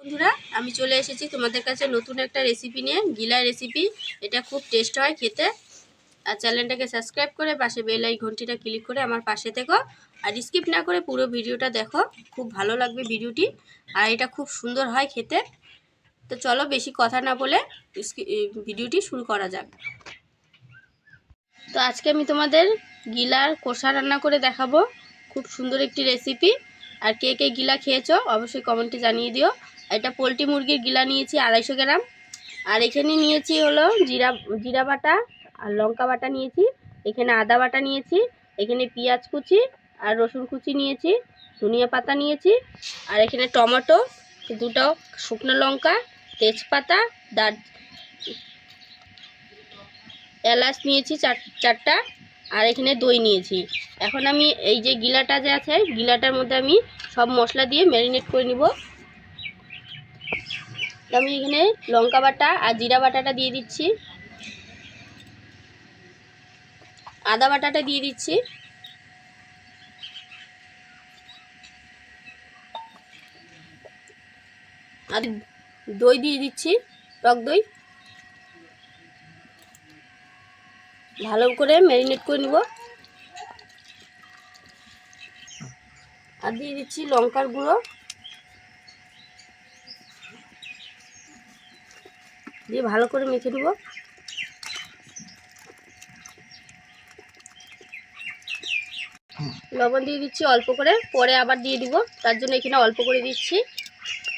বন্ধুরা আমি চলে এসেছি তোমাদের কাছে নতুন একটা রেসিপি নিয়ে, গিলা রেসিপি। এটা খুব টেস্ট হয় খেতে। আর চ্যানেলটাকে সাবস্ক্রাইব করে পাশে বেল আইকন ঘন্টিটা ক্লিক করে আমার পাশে থেকো, আর স্কিপ না করে পুরো ভিডিওটা দেখো, খুব ভালো লাগবে ভিডিওটি। আর এটা খুব সুন্দর হয় খেতে। তো চলো বেশি কথা না বলে ভিডিওটি শুরু করা যাক। তো আজকে আমি তোমাদের গিলার কষা রান্না করে দেখাবো, খুব সুন্দর একটি রেসিপি। আর কে কে গিলা খেয়েছো অবশ্যই কমেন্টে জানিয়ে দিও। এটা পোলট্রি মুরগির গিলা নিয়েছি 250 গ্রাম। আর এখানে নিয়েছি হলো জিরা বাটা আর লঙ্কা বাটা নিয়েছি। এখানে আদা বাটা নিয়েছি। এখানে পেঁয়াজ কুচি আর রসুন কুচি নিয়েছি। ধনিয়া পাতা নিয়েছি। আর এখানে টমেটো, দুটো শুকনো লঙ্কা, তেজপাতা, এলাচ নিয়েছি চারটা। আর এখানে দই নিয়েছি। এখন আমি এই যে গিলাটা যে আছে, গিলাটার মধ্যে আমি সব মশলা দিয়ে ম্যারিনেট করে নিব। আমি এখানে লঙ্কা বাটা আর জিরা বাটাটা দিয়ে দিচ্ছি, আদা বাটাটা দিয়ে দিচ্ছি, আর দই দিয়ে দিচ্ছি, টক দই। ভালো করে ম্যারিনেট করে নিব। আর দিয়ে দিচ্ছি লঙ্কার গুঁড়ো, দিয়ে ভালো করে মেখে নেব। লবণ দিয়ে দিচ্ছি অল্প করে, পরে আবার দিয়ে দিব, তার জন্য এখানে অল্প করে দিচ্ছি।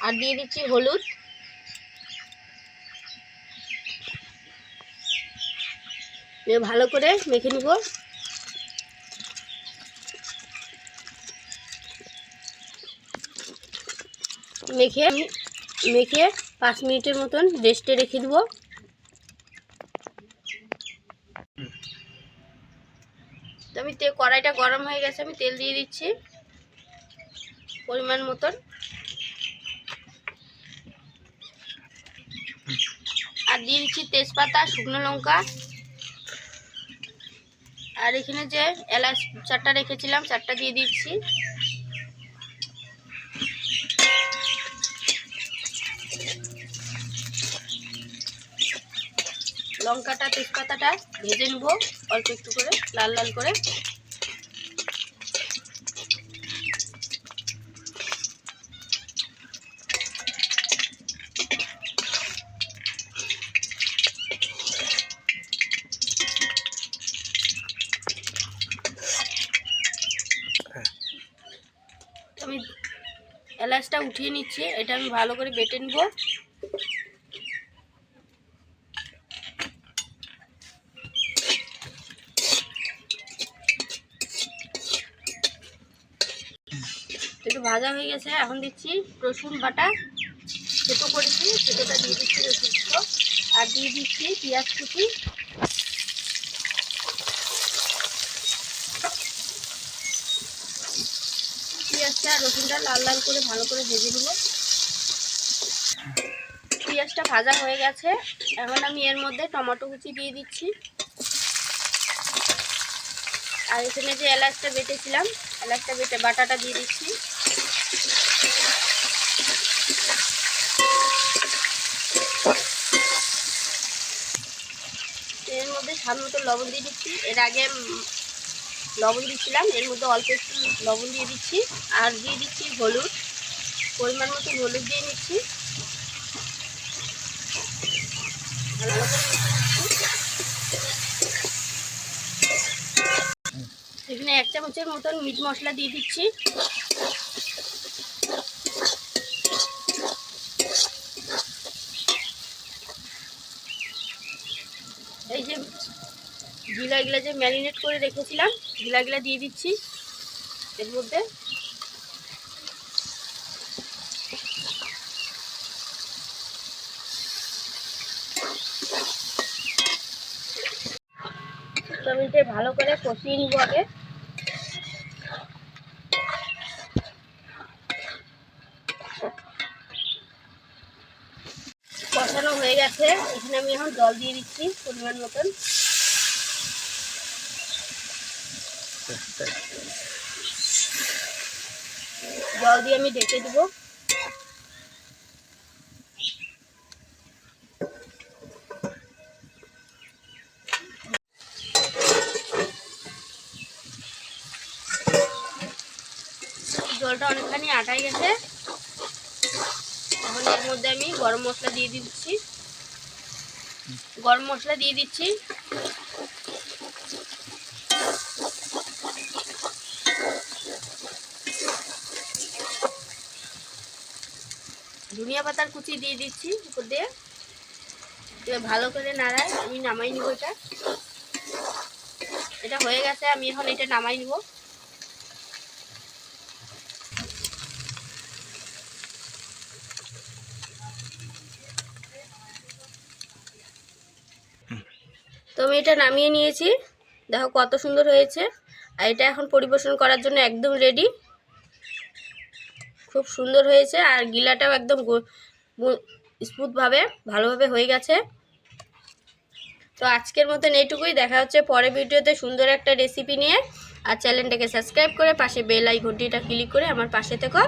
আর দিয়ে দিচ্ছি হলুদ। ভালো করে মেখে নিব। মেখে 5 মিনিটের মতন রেস্টে রেখে দেবো। তো আমি কড়াইটা গরম হয়ে গেছে, আমি তেল দিয়ে দিচ্ছি পরিমাণ মতন। আর দিয়ে দিচ্ছি তেজপাতা, শুকনো লঙ্কা। আর এখানে যে এলাচ 4টা রেখেছিলাম, 4টা দিয়ে দিচ্ছি। লঙ্কাটা তেজপাতাটা ভেজে নেব অল্প একটু করে, লাল লাল করে। আমি এলাচটা উঠিয়ে নিচ্ছি, এটা আমি ভালো করে বেটে নেব। একটু ভাজা হয়ে গেছে, এখন দিচ্ছি রসুন বাটা, ছোটো করেছি, ছোটোটা দিয়ে দিচ্ছি রসুনটা। আর দিয়ে দিচ্ছি পেঁয়াজ কুচি। পেঁয়াজটা আর রসুনটা লাল লাল করে ভালো করে ভেজে নেব। পেঁয়াজটা ভাজা হয়ে গেছে, এখন আমি এর মধ্যে টমেটো কুচি দিয়ে দিচ্ছি। আর এখানে যে এলাচটা বেটেছিলাম, এলাচটা বেটে বাটাটা দিয়ে দিচ্ছি। এর মধ্যে স্বাদ মতো লবণ দিয়ে দিচ্ছি। এর আগে লবণ দিচ্ছিলাম, এর মধ্যে অল্প একটু লবণ দিয়ে দিচ্ছি। আর দিয়ে দিচ্ছি হলুদ, পরিমাণ মতো হলুদ দিয়ে নিচ্ছি। এখানে 1 চামচের মতন মিট মশলা দিয়ে দিচ্ছি। এই যে গিলাগুলা যে ম্যারিনেট করে রেখেছিলাম, গিলাগুলা দিয়ে দিচ্ছি এর মধ্যে। আমি ভালো করে কষিয়ে নিব আগে। কষানো হয়ে গেছে, এখানে আমি এখন জল দিয়ে দিচ্ছি পরিমাণ মতন। জল দিয়ে আমি ঢেকে দেবো। আটাই গেছে। এখন এর মধ্যে আমি গরম মশলা দিয়ে দিচ্ছি। ধনিয়া পাতার কুচি দিয়ে দিচ্ছি উপর দিয়ে। এবার ভালো করে নাড়াই আমি নামাই নিব। এটা হয়ে গেছে, আমি এখন এটা নামাই নিব। তো আমি এটা নামিয়ে নিয়েছি, দেখো কত সুন্দর হয়েছে। আর এটা এখন পরিবেশন করার জন্য একদম রেডি। খুব সুন্দর হয়েছে আর গিলাটাও একদম স্মুথভাবে ভালোভাবে হয়ে গেছে। তো আজকের মতন এইটুকুই, দেখা হচ্ছে পরের ভিডিওতে সুন্দর একটা রেসিপি নিয়ে। আর চ্যানেলটাকে সাবস্ক্রাইব করে পাশে বেল আইকনটিটা ক্লিক করে আমার পাশে থেকো।